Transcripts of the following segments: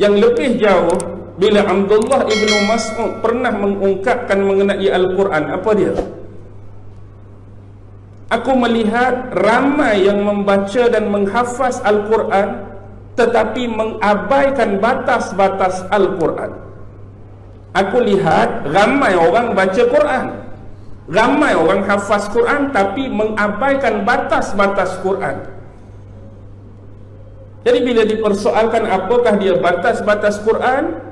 Yang lebih jauh, bila Abdullah ibnu Mas'ud pernah mengungkapkan mengenai Al-Quran, apa dia? Aku melihat ramai yang membaca dan menghafaz Al-Quran tetapi mengabaikan batas-batas Al-Quran. Aku lihat ramai orang baca Quran, ramai orang hafaz Quran tapi mengabaikan batas-batas Quran. Jadi bila dipersoalkan apakah dia batas-batas Quran,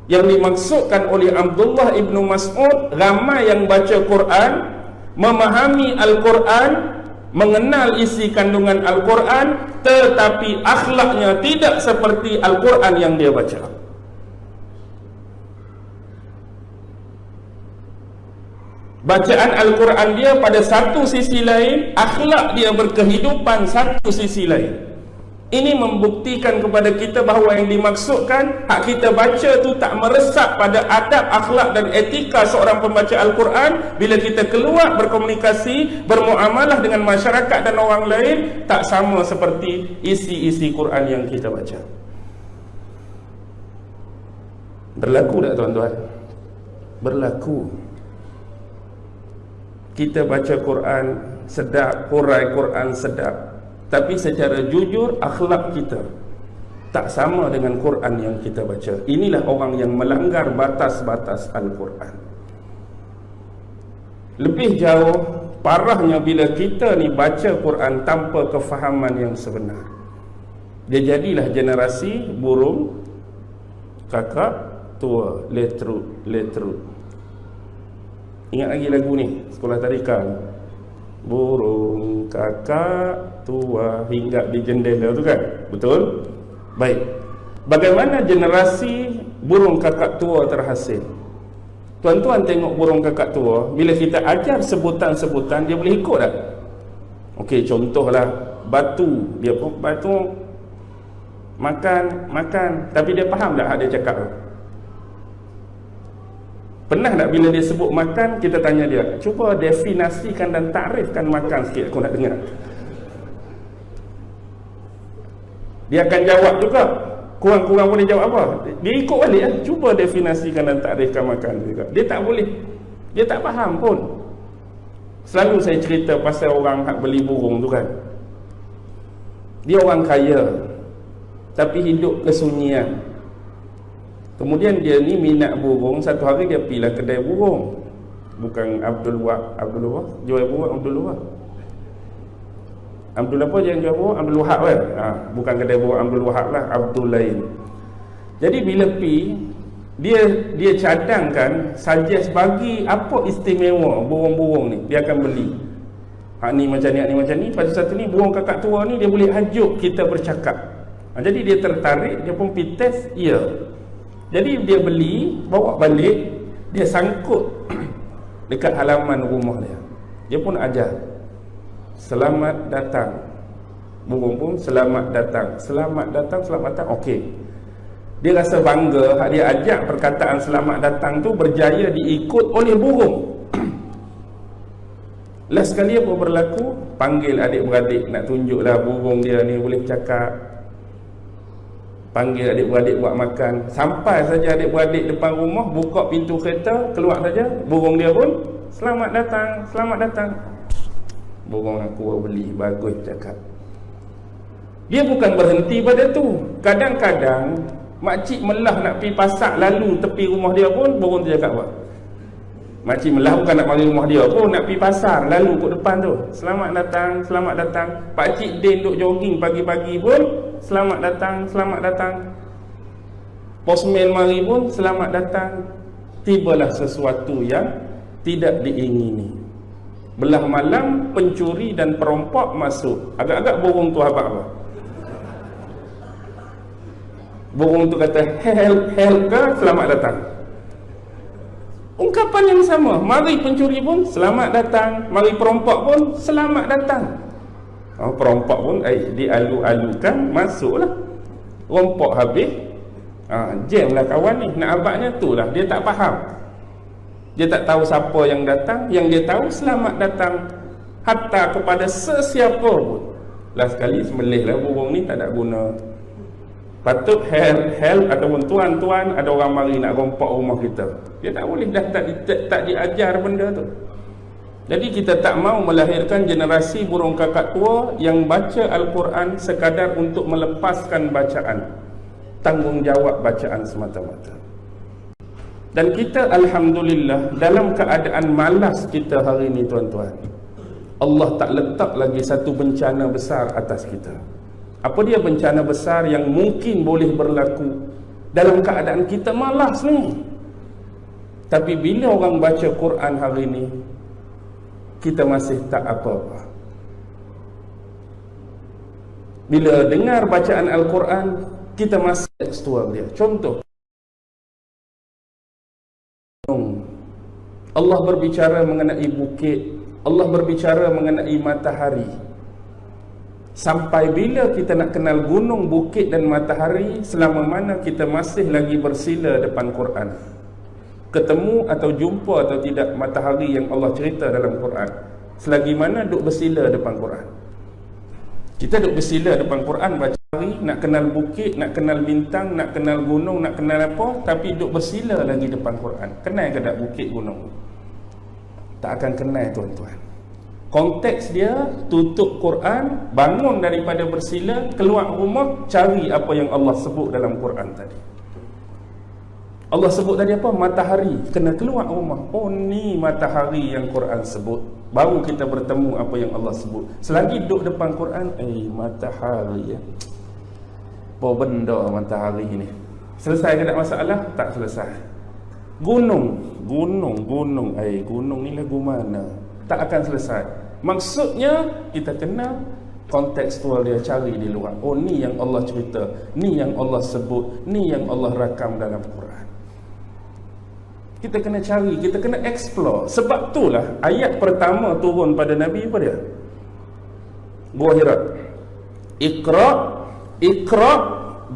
yang dimaksudkan oleh Abdullah ibnu Mas'ud, ramai yang baca Quran, memahami Al-Quran, mengenal isi kandungan Al-Quran, tetapi akhlaknya tidak seperti Al-Quran yang dia baca. Bacaan Al-Quran dia pada satu sisi lain, akhlak dia berkehidupan satu sisi lain. Ini membuktikan kepada kita bahawa yang dimaksudkan hak kita baca tu tak meresap pada adab, akhlak dan etika seorang pembaca Al-Quran. Bila kita keluar berkomunikasi, bermuamalah dengan masyarakat dan orang lain, tak sama seperti isi-isi Quran yang kita baca. Berlaku tak tuan-tuan? Berlaku. Kita baca Quran sedap, hurai Quran sedap, tapi secara jujur akhlak kita tak sama dengan Quran yang kita baca. Inilah orang yang melanggar batas-batas Al-Quran. Lebih jauh parahnya bila kita ni baca Quran tanpa kefahaman yang sebenar. Dia jadilah generasi burung kakak tua, letrut. Ingat lagi lagu ni, sekolah tadika ni. Burung kakak tua hinggap di jendela tu kan? Betul? Baik. Bagaimana generasi burung kakak tua terhasil? Tuan-tuan tengok burung kakak tua, bila kita ajar sebutan-sebutan, dia boleh ikut tak? Okey, contohlah batu. Dia pun batu makan, tapi dia faham tak dia cakap tu? Pernah tak bila dia sebut makan, kita tanya dia, cuba definasikan dan takrifkan makan sikit, aku nak dengar. Dia akan jawab juga, kurang-kurang boleh jawab apa? Dia ikut balik lah, cuba definasikan dan takrifkan makan juga. Dia tak boleh, dia tak faham pun. Selalu saya cerita pasal orang hak beli burung tu kan. Dia orang kaya, tapi hidup kesunyian. Kemudian dia ni minat burung. Satu hari dia pergilah kedai burung. Bukan Abdul Wahab jual burung. Abdul apa yang jual burung? Abdul Wahab kan? Bukan kedai burung Abdul Wahab lah, Abdul lain. Jadi bila pergi, dia cadangkan, suggest bagi apa istimewa burung-burung ni, dia akan beli. Hak ni macam ni, hak ni macam ni. Pada satu ni burung kakak tua ni dia boleh hajuk kita bercakap. Jadi dia tertarik, dia pun pergi test, ya. Jadi dia beli, bawa balik, dia sangkut dekat halaman rumah dia. Dia pun ajar, selamat datang. Burung pun selamat datang, selamat datang, selamat datang. Okey. Dia rasa bangga hak dia ajak perkataan selamat datang tu berjaya diikut oleh burung. Last kali apa berlaku? Panggil adik-beradik, nak tunjuklah burung dia ni boleh cakap. Panggil adik-beradik buat makan. Sampai saja adik-beradik depan rumah, buka pintu kereta, keluar saja, burung dia pun selamat datang, selamat datang. Burung aku beli, bagus cakap. Dia bukan berhenti pada tu. Kadang-kadang makcik melah nak pergi pasar, lalu tepi rumah dia pun burung tu cakap apa? Makcik melah bukan nak mari rumah dia pun, nak pergi pasar, lalu kat depan tu, selamat datang, selamat datang. Pakcik Din duk jogging pagi-pagi pun selamat datang, selamat datang. Postman mari pun selamat datang. Tibalah sesuatu yang tidak diingini. Belah malam pencuri dan perompak masuk. Agak-agak burung tu habaq apa? Burung tu kata help ke selamat datang. Ungkapan yang sama. Mari pencuri pun selamat datang, mari perompak pun selamat datang. Perompak pun dialu-alukan, masuklah. Rompak habis, jam lah kawan ni. Nak abadnya tu lah, dia tak faham. Dia tak tahu siapa yang datang. Yang dia tahu selamat datang hatta kepada sesiapa pun. Last kali sembelih lah burung ni, tak ada guna. Patut hell ataupun tuan-tuan ada orang mari nak rompak rumah kita. Dia tak boleh, dah tak diajar benda tu. Jadi kita tak mau melahirkan generasi burung kakak tua yang baca Al-Quran sekadar untuk melepaskan bacaan, tanggungjawab bacaan semata-mata. Dan kita alhamdulillah dalam keadaan malas kita hari ini tuan-tuan, Allah tak letak lagi satu bencana besar atas kita. Apa dia bencana besar yang mungkin boleh berlaku dalam keadaan kita malas ni? Tapi bila orang baca Quran hari ini, kita masih tak apa-apa. Bila dengar bacaan Al-Quran, kita masih tekstual dia. Contoh, Allah berbicara mengenai bukit, Allah berbicara mengenai matahari. Sampai bila kita nak kenal gunung, bukit dan matahari selama mana kita masih lagi bersila depan Quran? Ketemu atau jumpa atau tidak matahari yang Allah cerita dalam Quran, selagi mana duk bersila depan Quran. Kita duk bersila depan Quran baca hari, nak kenal bukit, nak kenal bintang, nak kenal gunung, nak kenal apa, tapi duk bersila lagi depan Quran. Kenal ke tak bukit gunung? Tak akan kenal tuan-tuan. Konteks dia tutup Quran, bangun daripada bersila, keluar rumah, cari apa yang Allah sebut dalam Quran tadi. Allah sebut tadi apa? Matahari. Kena keluar rumah. Oh, ni matahari yang Quran sebut. Baru kita bertemu apa yang Allah sebut. Selagi duduk depan Quran, matahari ya. Apa benda matahari ni? Selesai ke tak masalah? Tak selesai. Gunung ni lagu mana? Tak akan selesai. Maksudnya kita kena kontekstual dia, cari di luar. Oh, ni yang Allah cerita, ni yang Allah sebut, ni yang Allah rakam dalam Quran. Kita kena cari, kita kena explore. Sebab itulah ayat pertama turun pada Nabi apa dia? Gua Hira. Iqra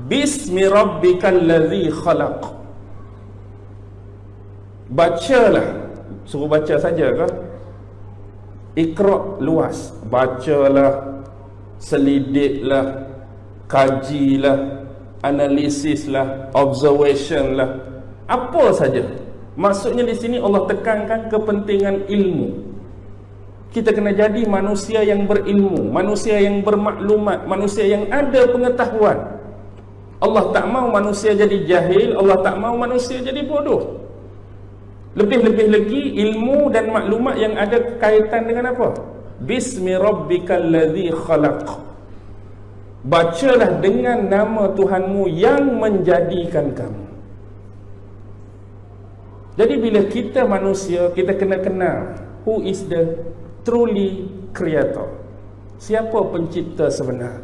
bismi rabbikal ladzi khalaq. Bacalah. Suruh baca saja ke? Iqra luas. Bacalah, selidiklah, kajilah, analisislah, observationlah, apa saja. Maksudnya di sini Allah tekankan kepentingan ilmu. Kita kena jadi manusia yang berilmu, manusia yang bermaklumat, manusia yang ada pengetahuan. Allah tak mau manusia jadi jahil, Allah tak mau manusia jadi bodoh. Lebih-lebih lagi ilmu dan maklumat yang ada kaitan dengan apa? Bismi rabbikal ladzi khalaq. Bacalah dengan nama Tuhanmu yang menjadikan kamu. Jadi bila kita manusia, kita kena kenal who is the truly creator. Siapa pencipta sebenar?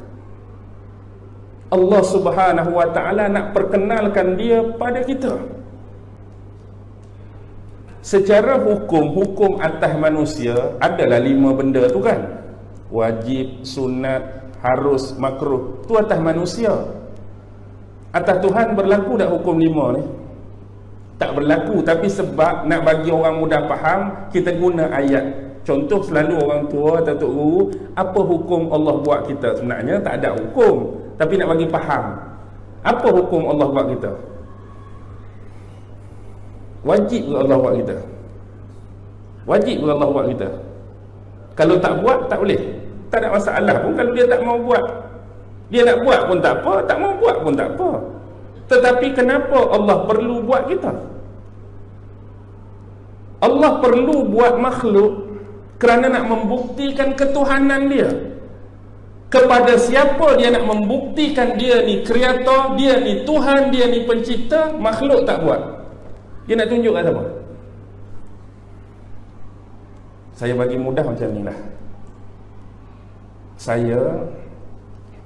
Allah Subhanahu wa ta'ala nak perkenalkan dia pada kita. Secara hukum atas manusia adalah 5 benda tu kan. Wajib, sunat, harus, makruh. Tu atas manusia. Atas Tuhan berlaku tak hukum 5 ni? Tak berlaku, tapi sebab nak bagi orang mudah faham, kita guna ayat. Contoh selalu orang tua atau tok guru, apa hukum Allah buat kita? Sebenarnya tak ada hukum, tapi nak bagi faham. Apa hukum Allah buat kita? Wajib ke Allah buat kita? Wajib ke Allah buat kita? Kalau tak buat, tak boleh. Tak ada masalah pun kalau dia tak mau buat. Dia nak buat pun tak apa, tak mau buat pun tak apa. Tetapi kenapa Allah perlu buat kita? Allah perlu buat makhluk kerana nak membuktikan ketuhanan dia. Kepada siapa dia nak membuktikan dia ni kreator, dia ni Tuhan, dia ni pencipta, makhluk tak buat. Dia nak tunjuk kat siapa? Saya bagi mudah macam ni lah. Saya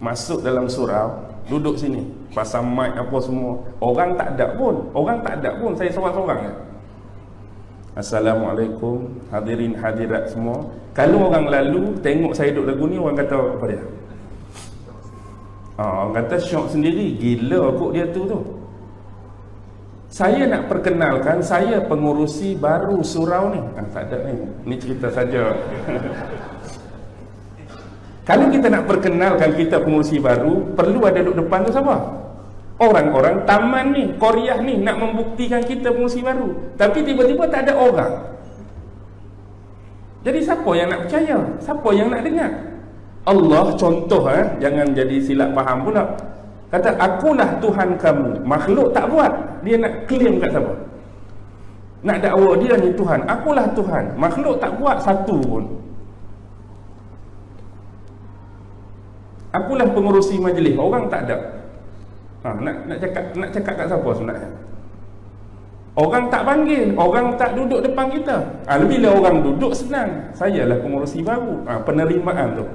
masuk dalam surau, duduk sini, pasang mic apa semua. Orang tak ada pun, saya seorang-seorang je. Assalamualaikum, hadirin hadirat semua. Kalau orang lalu tengok saya duduk lagu ni, orang kata apa dia? Orang kata syok sendiri, gila kok dia tu. Saya nak perkenalkan, saya pengurusi baru surau ni. Tak ada ni cerita saja. Kalau kita nak perkenalkan kita pengurusi baru, perlu ada duduk depan tu siapa? Orang-orang taman ni, Korea ni nak membuktikan kita pengurusi baru, tapi tiba-tiba tak ada orang. Jadi siapa yang nak percaya? Siapa yang nak dengar? Allah contoh, jangan jadi silap faham pula. Kata akulah Tuhan kamu. Makhluk tak buat, dia nak claim kat siapa? Nak dakwa dia ni Tuhan. Akulah Tuhan. Makhluk tak buat satu pun. Akulah pengurusi majlis, orang tak ada. Nak cakap kat siapa sebenarnya? Orang tak panggil, orang tak duduk depan kita. Bila orang duduk senang. Sayalah pengurusi baru. Penerimaan tu.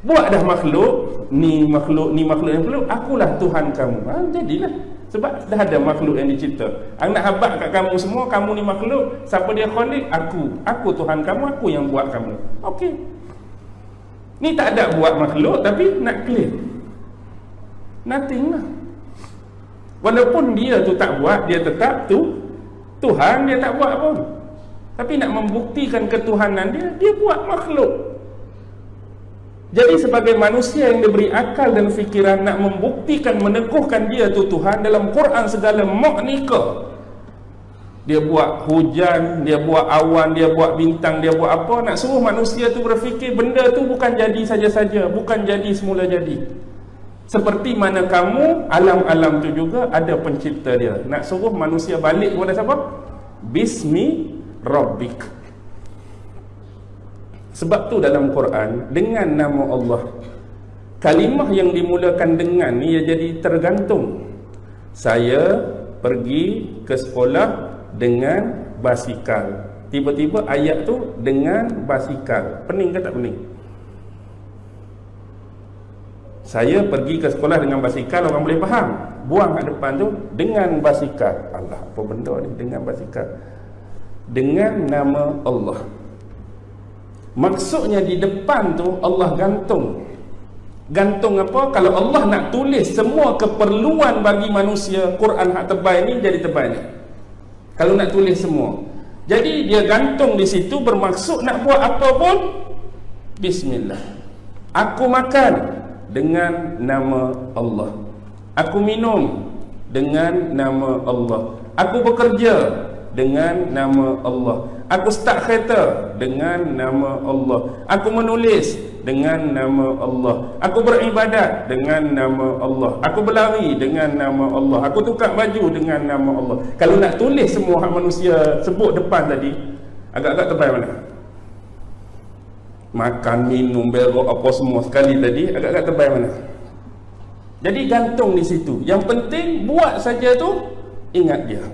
Buat dah makhluk, ni makhluk yang makhluk, akulah Tuhan kamu. Jadilah. Sebab dah ada makhluk yang dicipta. Nak habaq kat kamu semua, kamu ni makhluk, siapa dia khalik? Aku Tuhan kamu, aku yang buat kamu. Okey. Ni tak ada buat makhluk, tapi nak claim. Nothing lah. Walaupun dia tu tak buat, dia tetap tu Tuhan, dia tak buat pun. Tapi nak membuktikan ketuhanan dia, dia buat makhluk. Jadi sebagai manusia yang diberi akal dan fikiran, nak membuktikan, meneguhkan dia tu Tuhan, dalam Quran segala maknika. Dia buat hujan, dia buat awan, dia buat bintang, dia buat apa. Nak suruh manusia tu berfikir benda tu bukan jadi saja-saja, bukan jadi semula jadi. Seperti mana kamu, alam-alam tu juga ada pencipta dia. Nak suruh manusia balik kepada siapa? Bismi Rabbik. Sebab tu dalam Quran, dengan nama Allah, kalimah yang dimulakan dengan ni, ia jadi tergantung. Saya pergi ke sekolah dengan basikal. Tiba-tiba ayat tu dengan basikal. Pening ke tak pening? Saya pergi ke sekolah dengan basikal, orang boleh faham. Buang kat depan tu dengan basikal. Allah, apa benda ni dengan basikal? Dengan nama Allah. Maksudnya di depan tu Allah gantung. Gantung apa? Kalau Allah nak tulis semua keperluan bagi manusia, Quran hak tebal ni jadi tebal ni. Kalau nak tulis semua. Jadi dia gantung di situ, bermaksud nak buat apa pun bismillah. Aku makan dengan nama Allah. Aku minum dengan nama Allah. Aku bekerja dengan nama Allah. Aku start kereta dengan nama Allah. Aku menulis dengan nama Allah. Aku beribadat dengan nama Allah. Aku berlari dengan nama Allah. Aku tukar baju dengan nama Allah. Kalau nak tulis semua hak manusia sebut depan tadi, agak-agak tebal mana? Makan, minum, berok, apa semua sekali tadi, agak-agak tebal mana? Jadi gantung di situ. Yang penting buat saja tu, ingat dia.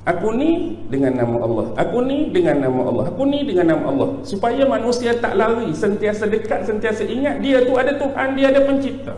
Aku ni dengan nama Allah. Aku ni dengan nama Allah. Aku ni dengan nama Allah. Supaya manusia tak lari, sentiasa dekat, sentiasa ingat dia tu ada Tuhan, dia ada pencipta.